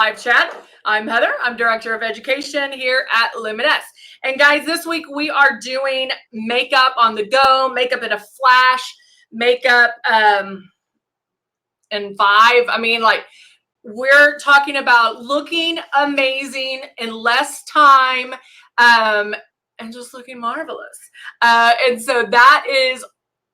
Live chat. I'm Heather. I'm Director of Education here at Luminess. And guys, this week we are doing makeup on the go, makeup in a flash, makeup in 5. I mean, like, we're talking about looking amazing in less time and just looking marvelous. And so that is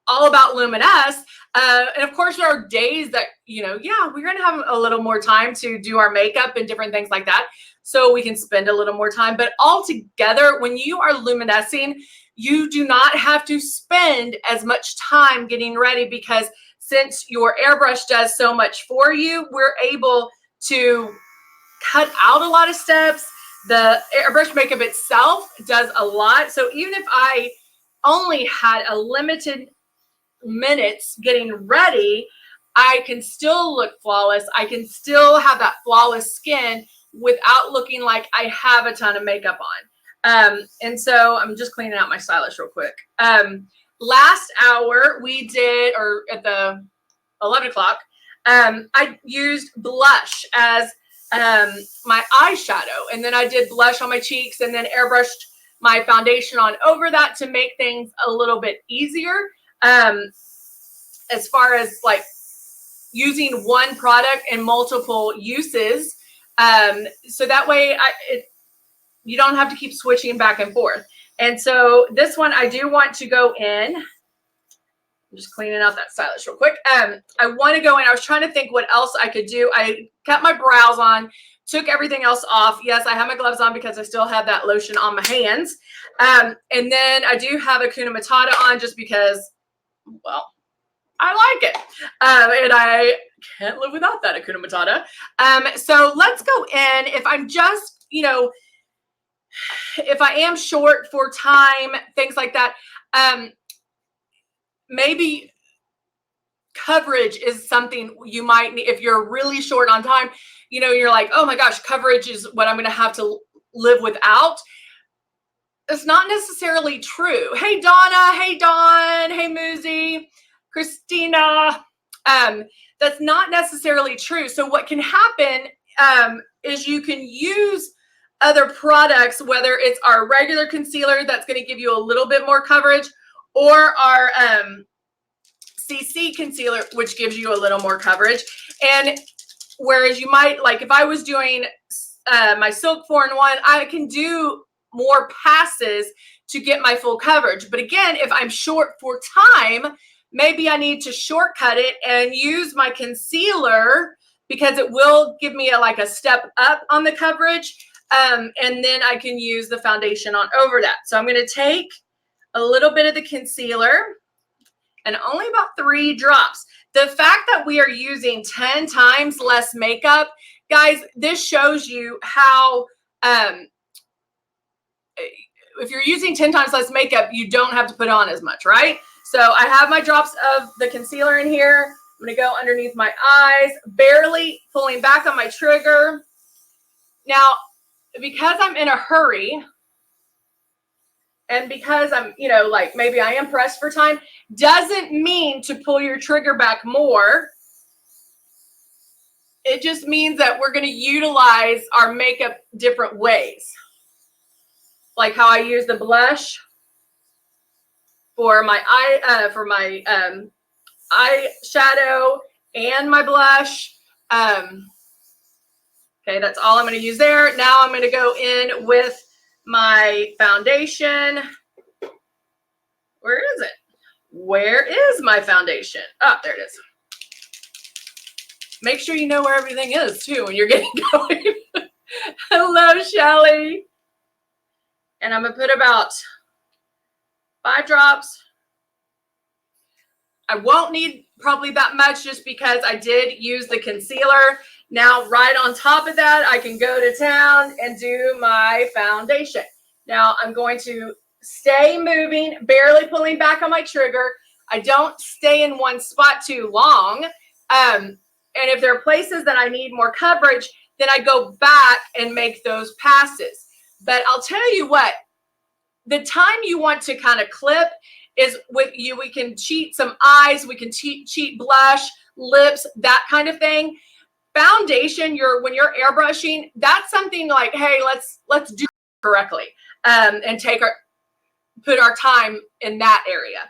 all about Luminess. And of course, there are days that, we're going to have a little more time to do our makeup and different things like that. So we can spend a little more time. But altogether, when you are luminescing, you do not have to spend as much time getting ready, because since your airbrush does so much for you, we're able to cut out a lot of steps. The airbrush makeup itself does a lot. So even if I only had a limited minutes getting ready, I can still look flawless. I can still have that flawless skin without looking like I have a ton of makeup on. And so I'm just cleaning out my stylish real quick. Last hour we did, or at the 11 o'clock, I used blush as my eyeshadow, and then I did blush on my cheeks and then airbrushed my foundation on over that to make things a little bit easier. As far as like using one product in multiple uses, so that way you don't have to keep switching back and forth. And so this one, I do want to go in. I'm just cleaning out that stylish real quick. I want to go in. I was trying to think what else I could do. I kept my brows on, took everything else off. Yes, I have my gloves on because I still have that lotion on my hands. And then I do have a Hakuna Matata on just because, well, I like it. And I can't live without that Hakuna Matata. So let's go in. If I'm just, if I am short for time, things like that, maybe coverage is something you might need. If you're really short on time, you're like, oh my gosh, coverage is what I'm going to have to live without. It's not necessarily true. Hey, Donna. Hey, Dawn. Hey, Muzi. Christina. That's not necessarily true. So what can happen is you can use other products, whether it's our regular concealer that's going to give you a little bit more coverage, or our CC concealer, which gives you a little more coverage. And whereas you might, like if I was doing my Silk 4-in-1, I can do more passes to get my full coverage. But again, if I'm short for time, maybe I need to shortcut it and use my concealer, because it will give me a step up on the coverage. And then I can use the foundation on over that. So I'm going to take a little bit of the concealer and only about 3 drops. The fact that we are using 10 times less makeup, guys, this shows you how, if you're using 10 times less makeup, you don't have to put on as much, right? So I have my drops of the concealer in here. I'm going to go underneath my eyes, barely pulling back on my trigger. Now, because I'm in a hurry, and because I'm, maybe I am pressed for time, doesn't mean to pull your trigger back more. It just means that we're going to utilize our makeup different ways. Like how I use the blush for my eyeshadow and my blush. Okay, that's all I'm going to use there. Now I'm going to go in with my foundation. Where is it? Where is my foundation? Oh, there it is. Make sure you know where everything is too when you're getting going. Hello, Shelly. And I'm going to put about 5 drops. I won't need probably that much just because I did use the concealer. Now, right on top of that, I can go to town and do my foundation. Now, I'm going to stay moving, barely pulling back on my trigger. I don't stay in one spot too long. And if there are places that I need more coverage, then I go back and make those passes. But I'll tell you what, the time you want to kind of clip is with you. We can cheat some eyes, we can cheat blush, lips, that kind of thing. foundation, when you're airbrushing, that's something like, hey, let's do it correctly, and put our time in that area.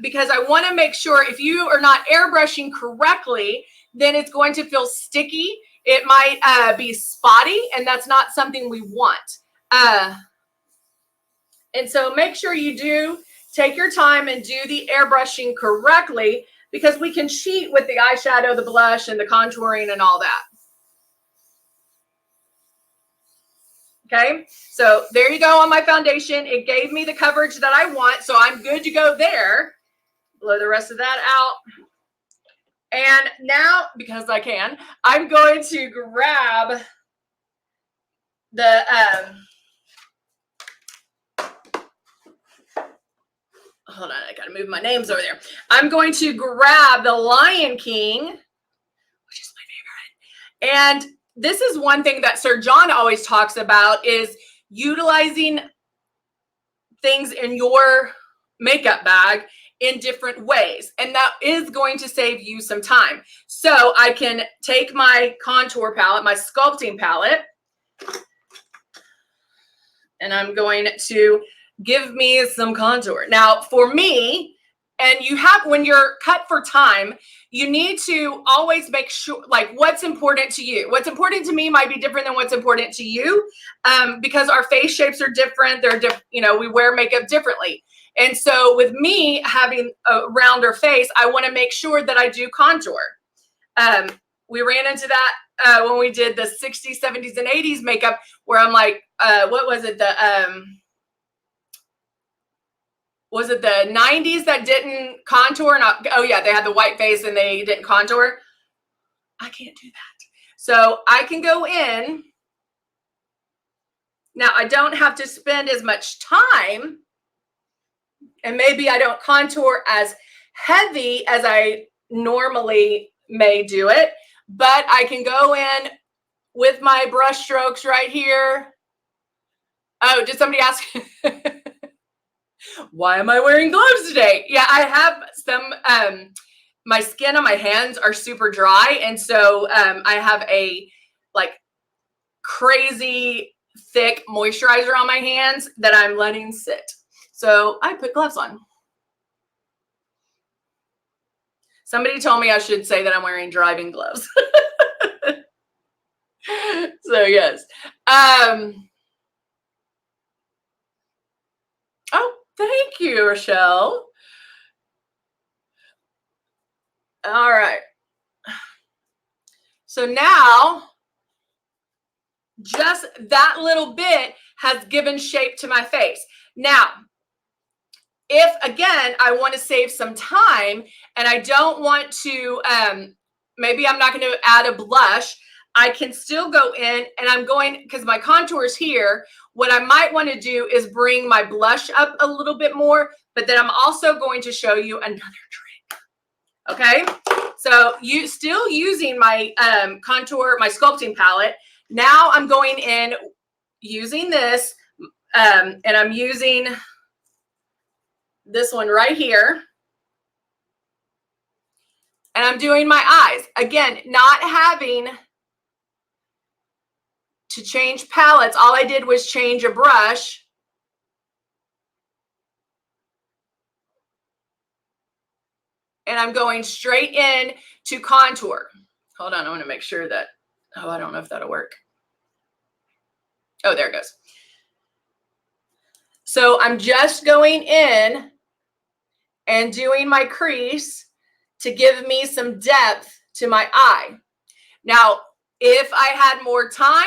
Because I want to make sure if you are not airbrushing correctly, then it's going to feel sticky. It might be spotty, and that's not something we want. And so make sure you do take your time and do the airbrushing correctly, because we can cheat with the eyeshadow, the blush, and the contouring and all that. Okay, so there you go on my foundation. It gave me the coverage that I want, so I'm good to go there. Blow the rest of that out. And now, because I can, I'm going to grab the, hold on, I gotta move my names over there. I'm going to grab the Lion King, which is my favorite. And this is one thing that Sir John always talks about, is utilizing things in your makeup bag in different ways. And that is going to save you some time. So I can take my contour palette, my sculpting palette, and I'm going to give me some contour. Now, for me, and when you're cut for time, you need to always make sure, like, what's important to you. What's important to me might be different than what's important to you, because our face shapes are different. They're different, we wear makeup differently. And so with me having a rounder face, I want to make sure that I do contour. We ran into that when we did the 60s, 70s, and 80s makeup, where I'm like, what was it? Was it the 90s that didn't contour? Oh yeah, they had the white face and they didn't contour. I can't do that. So I can go in. Now I don't have to spend as much time, and maybe I don't contour as heavy as I normally may do it, but I can go in with my brush strokes right here. Oh, did somebody ask? Why am I wearing gloves today? Yeah, I have some, my skin on my hands are super dry. And so I have a like crazy thick moisturizer on my hands that I'm letting sit. So I put gloves on. Somebody told me I should say that I'm wearing driving gloves. So yes. Oh, thank you, Rochelle. All right. So now, just that little bit has given shape to my face. Now, if again, I want to save some time and I don't want to, maybe I'm not going to add a blush, I can still go in and I'm going, because my contour is here, what I might want to do is bring my blush up a little bit more, but then I'm also going to show you another trick. Okay, so you still using my contour, my sculpting palette. Now I'm going in using this, and I'm using this one right here. And I'm doing my eyes. Again, not having to change palettes. All I did was change a brush. And I'm going straight in to contour. Hold on, I want to make sure that, oh, I don't know if that'll work. Oh, there it goes. So I'm just going in and doing my crease to give me some depth to my eye. Now, if I had more time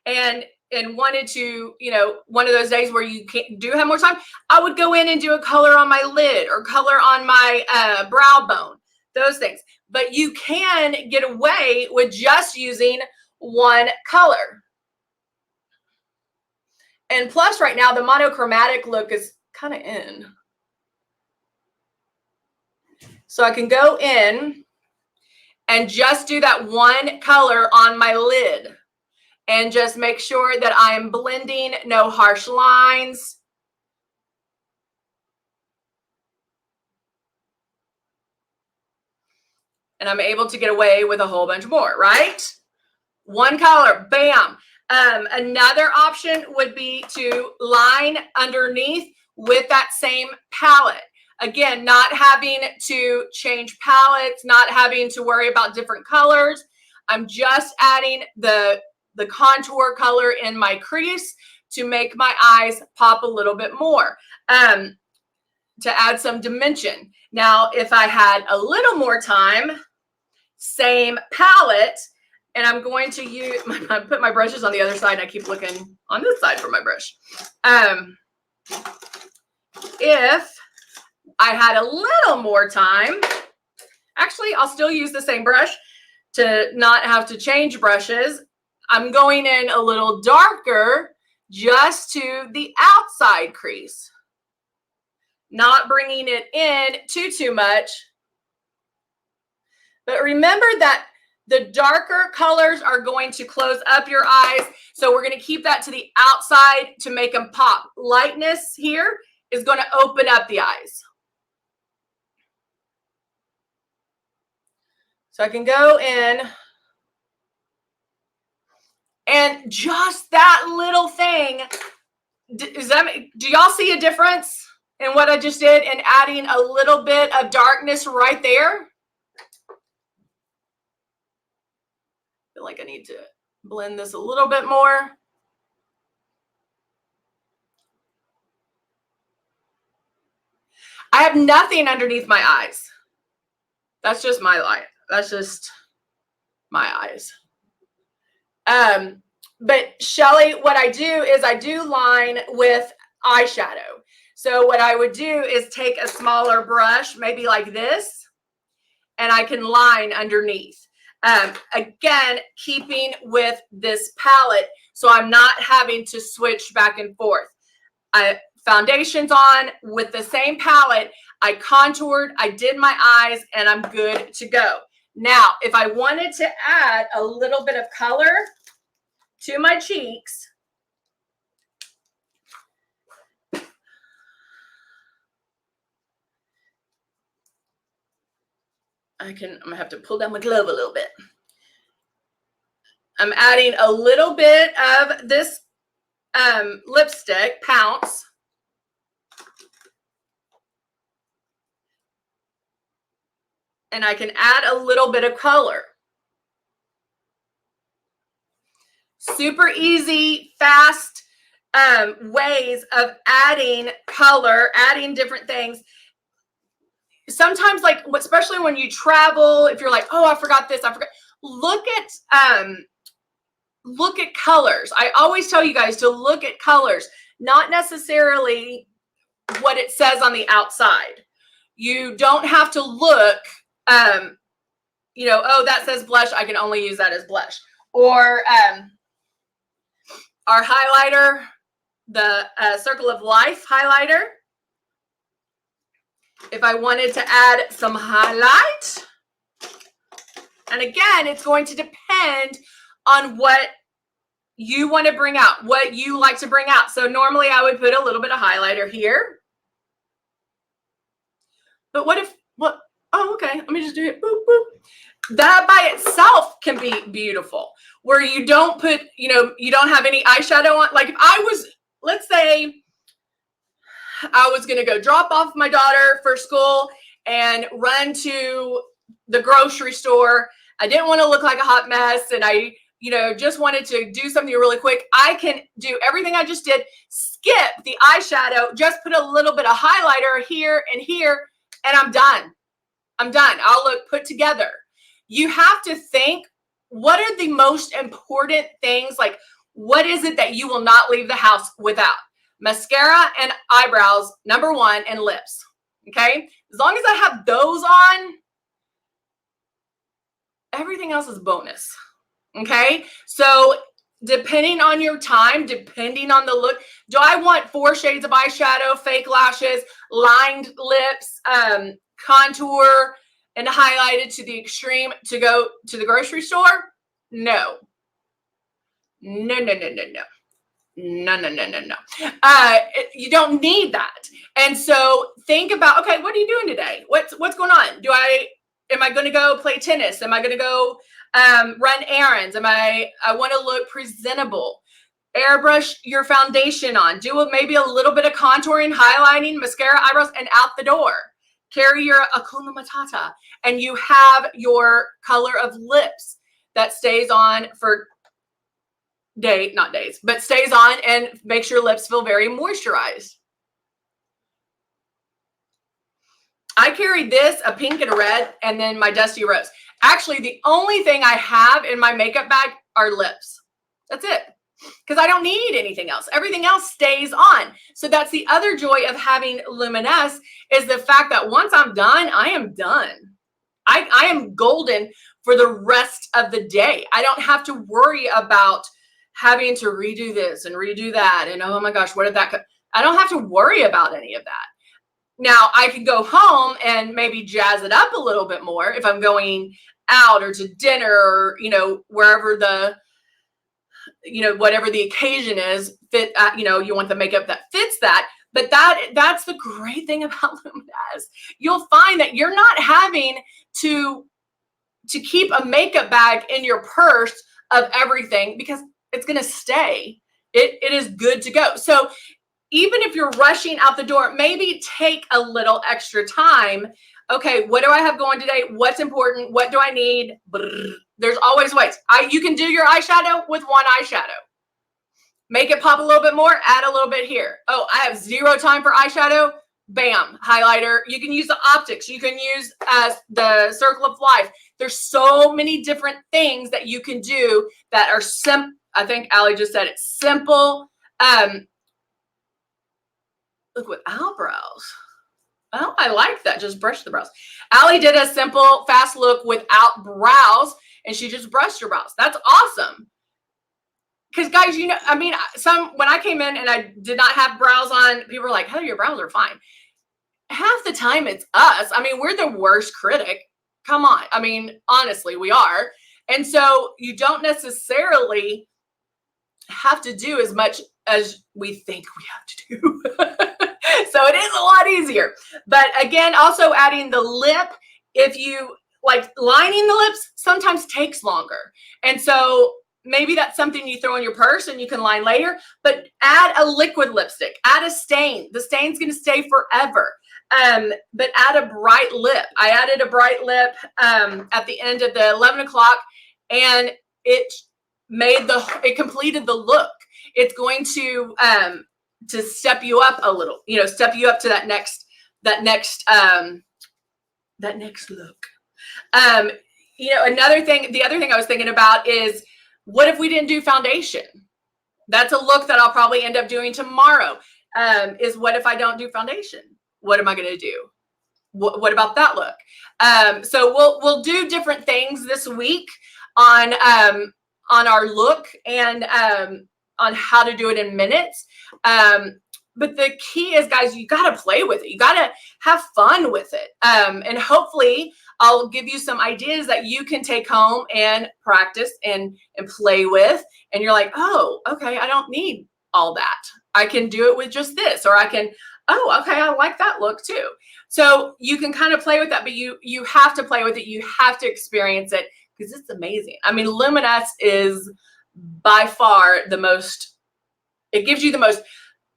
and wanted to, one of those days where you do have more time, I would go in and do a color on my lid or color on my brow bone, those things. But you can get away with just using one color. And plus right now, the monochromatic look is kind of in. So I can go in and just do that one color on my lid and just make sure that I am blending, no harsh lines. And I'm able to get away with a whole bunch more, right? One color, bam. Another option would be to line underneath with that same palette. Again, not having to change palettes, not having to worry about different colors. I'm just adding the contour color in my crease to make my eyes pop a little bit more, to add some dimension. Now, if I had a little more time, same palette, and I'm going to use, I put my brushes on the other side, and I keep looking on this side for my brush. If I had a little more time, actually, I'll still use the same brush to not have to change brushes. I'm going in a little darker just to the outside crease, not bringing it in too much. But remember that the darker colors are going to close up your eyes. So we're going to keep that to the outside to make them pop. Lightness here is going to open up the eyes. So I can go in, and just that little thing, do y'all see a difference in what I just did and adding a little bit of darkness right there? I feel like I need to blend this a little bit more. I have nothing underneath my eyes. That's just my light. That's just my eyes. But Shelly, what I do is I do line with eyeshadow. So what I would do is take a smaller brush, maybe like this, and I can line underneath. Again, keeping with this palette, so I'm not having to switch back and forth. Foundation's on with the same palette. I contoured, I did my eyes, and I'm good to go. Now, if I wanted to add a little bit of color to my cheeks, I'm gonna have to pull down my glove a little bit. I'm adding a little bit of this lipstick, Pounce. And I can add a little bit of color. Super easy, fast ways of adding color, adding different things. Sometimes, like, especially when you travel, if you're like, oh, I forgot this, I forgot. Look at colors. I always tell you guys to look at colors, not necessarily what it says on the outside. You don't have to look, you know, oh, that says blush, I can only use that as blush. Or our highlighter, the Circle of Life highlighter. If I wanted to add some highlight, and again, it's going to depend on what you want to bring out, what you like to bring out. So normally I would put a little bit of highlighter here. But what if, oh, okay, let me just do it, boop, boop. That by itself can be beautiful, where you don't put, you know, you don't have any eyeshadow on. Like if I was, let's say I was going to go drop off my daughter for school and run to the grocery store. I didn't want to look like a hot mess, and I, you know, just wanted to do something really quick. I can do everything I just did, skip the eyeshadow, just put a little bit of highlighter here and here, and I'm done. I'm done. I'll look put together. You have to think, what are the most important things? Like, what is it that you will not leave the house without? Mascara and eyebrows, number one, and lips. Okay? As long as I have those on, everything else is bonus. Okay? So depending on your time, depending on the look, do I want 4 shades of eyeshadow, fake lashes, lined lips, contour, and highlighted to the extreme to go to the grocery store? No. No, no, no, no, no. No, no, no, no, no. You don't need that. And so think about, okay, what are you doing today? What's going on? Do I am I going to go play tennis? Am I going to go run errands? I want to look presentable. Airbrush your foundation on. Do maybe a little bit of contouring, highlighting, mascara, eyebrows, and out the door. Carry your Hakuna Matata, and you have your color of lips that stays on for not days, but stays on and makes your lips feel very moisturized. I carry this, a pink and a red, and then my Dusty Rose. Actually, the only thing I have in my makeup bag are lips. That's it. Because I don't need anything else. Everything else stays on. So that's the other joy of having Luminess, is the fact that once I'm done, I am done. I am golden for the rest of the day. I don't have to worry about having to redo this and redo that. And oh my gosh, what did that go? I don't have to worry about any of that. Now I can go home and maybe jazz it up a little bit more if I'm going out or to dinner or, wherever whatever the occasion is, you want the makeup that fits that. But that's the great thing about Luminess. You'll find that you're not having to keep a makeup bag in your purse of everything, because it's going to stay. It is good to go. So even if you're rushing out the door, maybe take a little extra time. Okay, what do I have going today? What's important? What do I need? There's always ways. You can do your eyeshadow with one eyeshadow. Make it pop a little bit more, add a little bit here. Oh, I have zero time for eyeshadow. Bam, highlighter. You can use the optics. You can use the Circle of Life. There's so many different things that you can do that are simple. I think Allie just said it. Simple. Look, without brows. Oh, I like that. Just brush the brows. Allie did a simple, fast look without brows, and she just brushed her brows. That's awesome. Because guys, when I came in and I did not have brows on, people were like, "Heather, your brows are fine." Half the time it's us. We're the worst critic. Come on. Honestly, we are. And so you don't necessarily have to do as much as we think we have to do. So it is a lot easier. But again, also adding the lip, if you like lining the lips, sometimes takes longer. And so maybe that's something you throw in your purse and you can line later, but add a liquid lipstick, add a stain. The stain's going to stay forever. But add a bright lip. I added a bright lip at the end of the 11 o'clock, and it completed the look. It's going to step you up a little, step you up to that next look. The other thing I was thinking about is, what if we didn't do foundation? That's a look that I'll probably end up doing tomorrow. Is what if I don't do foundation? What am I going to do? What about that look? So we'll do different things this week on our look and on how to do it in minutes. But the key is, guys, you got to play with it. You got to have fun with it. And hopefully I'll give you some ideas that you can take home and practice and play with. And you're like, oh, okay, I don't need all that. I can do it with just this, or I can, oh, okay, I like that look too. So you can kind of play with that, but you have to play with it. You have to experience it, because it's amazing. Luminess is by far it gives you the most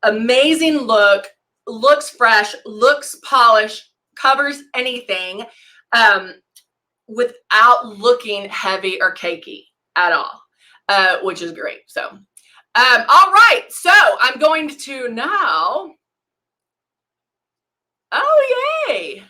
amazing look, looks fresh, looks polished, covers anything, without looking heavy or cakey at all, which is great. So, all right. So I'm going to now, oh, yay.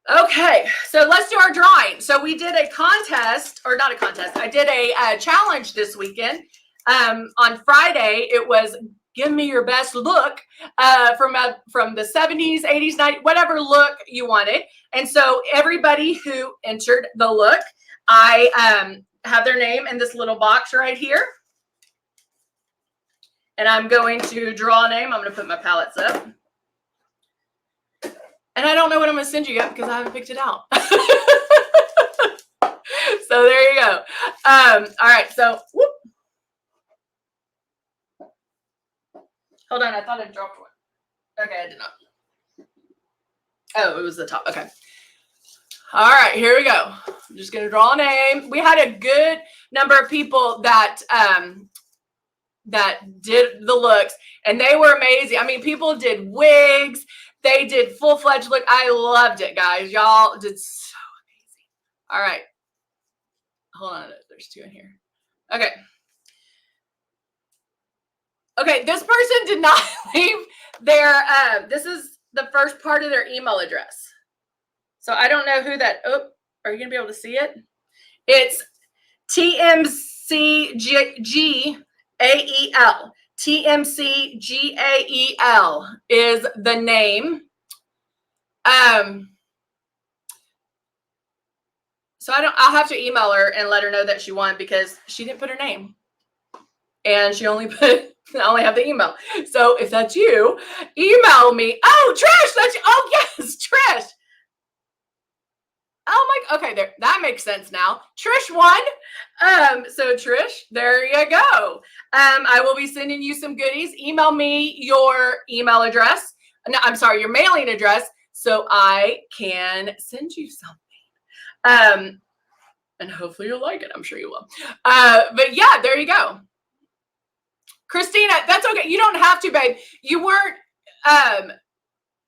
Okay, so let's do our drawing. So we did a contest, or not a contest. I did a challenge this weekend. On Friday, it was give me your best look from the 70s, 80s, 90s, whatever look you wanted. And so everybody who entered the look, I have their name in this little box right here. And I'm going to draw a name. I'm going to put my palettes up. And I don't know what I'm going to send you yet because I haven't picked it out. So there you go. All right. So, whoop. Hold on. I thought I dropped one. Okay, I did not. Oh, it was the top. Okay. All right, here we go. I'm just going to draw a name. We had a good number of people that that did the looks, and they were amazing. I mean, people did wigs. They did full-fledged look. I loved it, guys. Y'all did so amazing. All right. Hold on. There's two in here. Okay. Okay, this person did not leave their, this is the first part of their email address. So I don't know who that, oh, are you going to be able to see it? It's TMCGAEL. TMCGAEL is the name. So I'll have to email her and let her know that she won because she didn't put her name. And she only put, I only have the email. So if that's you, email me. Oh, Trish, that's you. Oh, yes, Trish. Oh my, okay, there, that makes sense now. Trish won. So Trish, there you go. I will be sending you some goodies. Email me your email address. No, I'm sorry, your mailing address, so I can send you something. And hopefully you'll like it. I'm sure you will. But yeah, there you go. Christina, that's okay. You don't have to, babe. You weren't,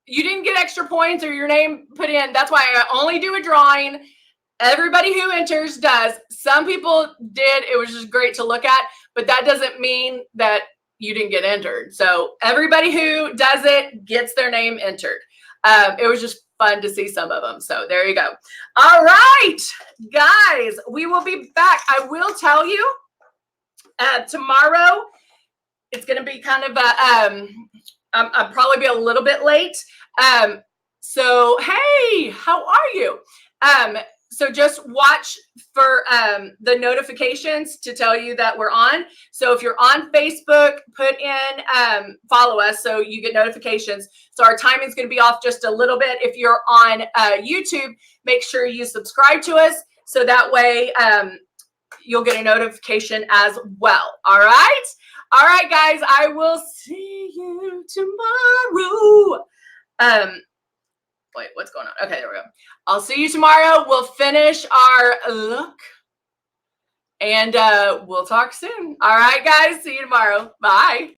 you didn't get extra points or your name put in. That's why I only do a drawing. Everybody who enters does. Some people did. It was just great to look at, but that doesn't mean that you didn't get entered. So everybody who does it gets their name entered. It was just fun to see some of them. So there you go. All right, guys, we will be back. I will tell you tomorrow, it's going to be kind of a, I'll probably be a little bit late. So, hey, how are you? So just watch for the notifications to tell you that we're on. So if you're on Facebook, put in, follow us so you get notifications. So our timing is going to be off just a little bit. If you're on YouTube, make sure you subscribe to us. So that way you'll get a notification as well. All right. All right, guys, I will see you tomorrow. Wait, what's going on? Okay, there we go. I'll see you tomorrow. We'll finish our look and we'll talk soon. All right, guys, see you tomorrow. Bye.